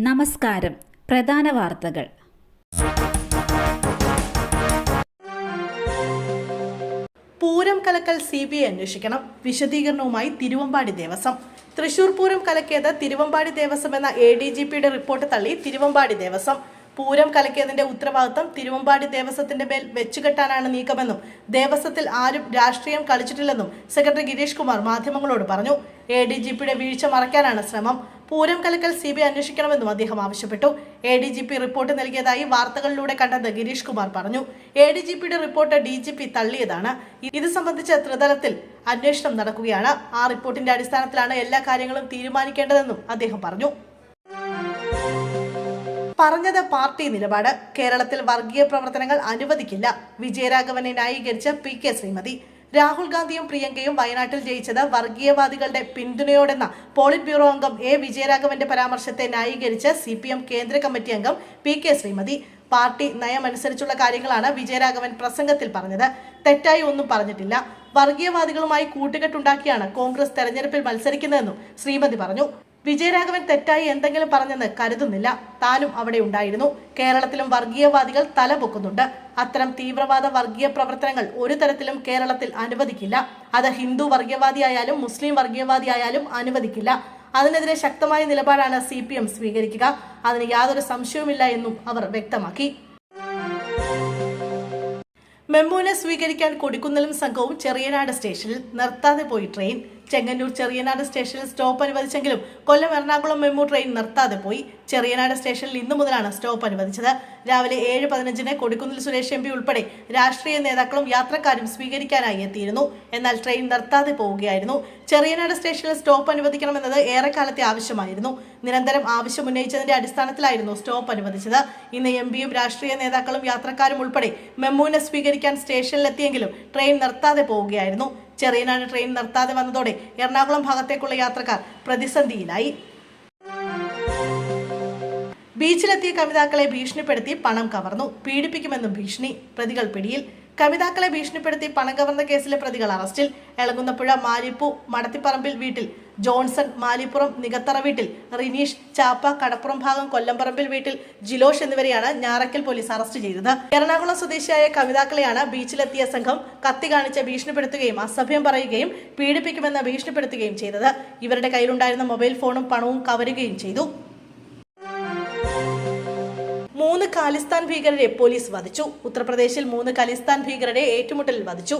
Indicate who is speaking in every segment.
Speaker 1: നമസ്കാരം. പ്രധാന വാർത്തകൾ.
Speaker 2: പൂരം കലക്കൽ CBI അന്വേഷിക്കണം. വിശദീകരണവുമായി തിരുവമ്പാടി ദേവസ്വം. തൃശൂർ പൂരം കലക്കിയത് തിരുവമ്പാടി ദേവസ്വം എന്ന ADGPയുടെ റിപ്പോർട്ട് തള്ളി തിരുവമ്പാടി ദേവസ്വം. പൂരം കലക്കിയതിന്റെ ഉത്തരവാദിത്തം തിരുവമ്പാടി ദേവസ്വത്തിന്റെ മേൽ വെച്ചുകെട്ടാനാണ് നീക്കമെന്നും ദേവസ്വത്തിൽ ആരും രാഷ്ട്രീയം കളിച്ചിട്ടില്ലെന്നും സെക്രട്ടറി ഗിരീഷ് കുമാർ മാധ്യമങ്ങളോട് പറഞ്ഞു. ADGPയുടെ വീഴ്ച മറയ്ക്കാനാണ് ശ്രമം. പൂരം കലക്കൽ CBI അന്വേഷിക്കണമെന്നും അദ്ദേഹം ആവശ്യപ്പെട്ടു. ADGP റിപ്പോർട്ട് നൽകിയതായി വാർത്തകളിലൂടെ കണ്ടെന്ന് ഗിരീഷ് കുമാർ പറഞ്ഞു. ADGPയുടെ റിപ്പോർട്ട് DGP തള്ളിയതാണ്. ഇത് സംബന്ധിച്ച് ത്രിതലത്തിൽ അന്വേഷണം നടക്കുകയാണ്. ആ റിപ്പോർട്ടിന്റെ അടിസ്ഥാനത്തിലാണ് എല്ലാ കാര്യങ്ങളും തീരുമാനിക്കേണ്ടതെന്നും അദ്ദേഹം പറഞ്ഞു. പറഞ്ഞത് പാർട്ടി നിലപാട്. കേരളത്തിൽ വർഗീയ പ്രവർത്തനങ്ങൾ അനുവദിക്കില്ല. വിജയരാഘവനെ ന്യായീകരിച്ച് PK ശ്രീമതി. രാഹുൽ ഗാന്ധിയും പ്രിയങ്കയും വയനാട്ടിൽ ജയിച്ചത് വർഗീയവാദികളുടെ പിന്തുണയോടെന്ന പോളിറ്റ് ബ്യൂറോ അംഗം വിജയരാഘവന്റെ പരാമർശത്തെ ന്യായീകരിച്ച് CPM കേന്ദ്ര കമ്മിറ്റി അംഗം PK ശ്രീമതി. പാർട്ടി നയമനുസരിച്ചുള്ള കാര്യങ്ങളാണ് വിജയരാഘവൻ പ്രസംഗത്തിൽ പറഞ്ഞത്. തെറ്റായി ഒന്നും പറഞ്ഞിട്ടില്ല. വർഗീയവാദികളുമായി കൂട്ടുകെട്ടുണ്ടാക്കിയാണ് കോൺഗ്രസ് തെരഞ്ഞെടുപ്പിൽ മത്സരിക്കുന്നതെന്നും ശ്രീമതി പറഞ്ഞു. വിജയരാഘവൻ തെറ്റായി എന്തെങ്കിലും പറഞ്ഞെന്ന് കരുതുന്നില്ല. താനും അവിടെ ഉണ്ടായിരുന്നു. കേരളത്തിലും വർഗീയവാദികൾ തലപൊക്കുന്നുണ്ട്. അത്തരം തീവ്രവാദ വർഗീയ പ്രവർത്തനങ്ങൾ ഒരു തരത്തിലും കേരളത്തിൽ അനുവദിക്കില്ല. അത് ഹിന്ദു വർഗീയവാദിയായാലും മുസ്ലിം വർഗീയവാദിയായാലും അനുവദിക്കില്ല. അതിനെതിരെ ശക്തമായ നിലപാടാണ് CPM സ്വീകരിക്കുക. അതിന് യാതൊരു സംശയവുമില്ല എന്നും അവർ വ്യക്തമാക്കി. മെമ്മൂനെ സ്വീകരിക്കാൻ കൊടിക്കുന്നിലും സംഘവും ചെറിയനാട് സ്റ്റേഷനിൽ. നിർത്താതെ പോയി ട്രെയിൻ. ചെങ്ങന്നൂർ ചെറിയനാട് സ്റ്റേഷനിൽ stop അനുവദിച്ചെങ്കിലും Kollam Ernakulam MEMU train നിർത്താതെ പോയി. ചെറിയനാട് സ്റ്റേഷനിൽ ഇന്നു മുതലാണ് സ്റ്റോപ്പ് അനുവദിച്ചത്. രാവിലെ 7:15 കൊടിക്കുന്നിൽ സുരേഷ് MP ഉൾപ്പെടെ രാഷ്ട്രീയ നേതാക്കളും യാത്രക്കാരും സ്വീകരിക്കാനായി എത്തിയിരുന്നു. എന്നാൽ ട്രെയിൻ നിർത്താതെ പോവുകയായിരുന്നു. ചെറിയനാട് സ്റ്റേഷനിൽ സ്റ്റോപ്പ് അനുവദിക്കണമെന്നത് ഏറെക്കാലത്തെ ആവശ്യമായിരുന്നു. നിരന്തരം ആവശ്യമുന്നയിച്ചതിന്റെ അടിസ്ഥാനത്തിലായിരുന്നു സ്റ്റോപ്പ് അനുവദിച്ചത്. ഇന്ന് MPയും രാഷ്ട്രീയ നേതാക്കളും യാത്രക്കാരും ഉൾപ്പെടെ മെമ്മൂനെ സ്വീകരിക്കാൻ സ്റ്റേഷനിലെത്തിയെങ്കിലും ട്രെയിൻ നിർത്താതെ പോവുകയായിരുന്നു. ചെറിയനാട് ട്രെയിൻ നിർത്താതെ വന്നതോടെ എറണാകുളം ഭാഗത്തേക്കുള്ള യാത്രക്കാർ പ്രതിസന്ധിയിലായി. ബീച്ചിലെത്തിയ കമിതാക്കളെ ഭീഷണിപ്പെടുത്തി പണം കവർന്നു. പീഡിപ്പിക്കുമെന്നും ഭീഷണി. പ്രതികൾ പിടിയിൽ. കമിതാക്കളെ ഭീഷണിപ്പെടുത്തി പണം കവർന്ന കേസിലെ പ്രതികൾ അറസ്റ്റിൽ. എളകുന്നപ്പുഴ മാലിപ്പൂ മടത്തിപ്പറമ്പിൽ വീട്ടിൽ ജോൺസൺ, മാലിപ്പുറം നികത്തറ വീട്ടിൽ റിനീഷ്, ചാപ്പ കടപ്പുറം ഭാഗം കൊല്ലംപറമ്പിൽ വീട്ടിൽ ജിലോഷ് എന്നിവരെയാണ് ഞാറക്കൽ പോലീസ് അറസ്റ്റ് ചെയ്തത്. എറണാകുളം സ്വദേശിയായ കമിതാക്കളെയാണ് ബീച്ചിലെത്തിയ സംഘം കത്തി കാണിച്ച് ഭീഷണിപ്പെടുത്തുകയും അസഭ്യം പറയുകയും പീഡിപ്പിക്കുമെന്ന് ഭീഷണിപ്പെടുത്തുകയും ചെയ്തത്. ഇവരുടെ കയ്യിലുണ്ടായിരുന്ന മൊബൈൽ ഫോണും പണവും കവരുകയും ചെയ്തു. 3 ഖാലിസ്ഥാൻ ഭീകരരെ പോലീസ് വധിച്ചു. ഉത്തർപ്രദേശിൽ 3 ഖാലിസ്ഥാൻ ഭീകരരെ ഏറ്റുമുട്ടലിൽ വധിച്ചു.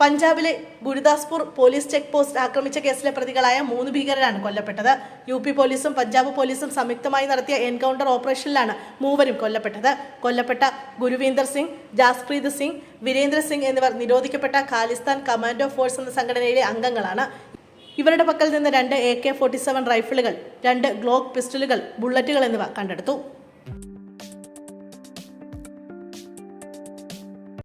Speaker 2: പഞ്ചാബിലെ ഗുരുദാസ്പൂർ പോലീസ് ചെക്ക് പോസ്റ്റ് ആക്രമിച്ച കേസിലെ പ്രതികളായ 3 ഭീകരരാണ് കൊല്ലപ്പെട്ടത്. UP പോലീസും പഞ്ചാബ് പോലീസും സംയുക്തമായി നടത്തിയ എൻകൗണ്ടർ ഓപ്പറേഷനിലാണ് 3 കൊല്ലപ്പെട്ടത്. കൊല്ലപ്പെട്ട ഗുരുവീന്ദർ സിംഗ്, ജാസ്പ്രീത് സിംഗ്, വീരേന്ദ്ര സിംഗ് എന്നിവർ നിരോധിക്കപ്പെട്ട ഖാലിസ്ഥാൻ കമാൻഡോ ഫോഴ്സ് എന്ന സംഘടനയിലെ അംഗങ്ങളാണ്. ഇവരുടെ പക്കൽ നിന്ന് 2 AK-47 റൈഫിളുകൾ, 2 ഗ്ലോക്ക് പിസ്റ്റളുകൾ, ബുള്ളറ്റുകൾ എന്നിവ കണ്ടെടുത്തു.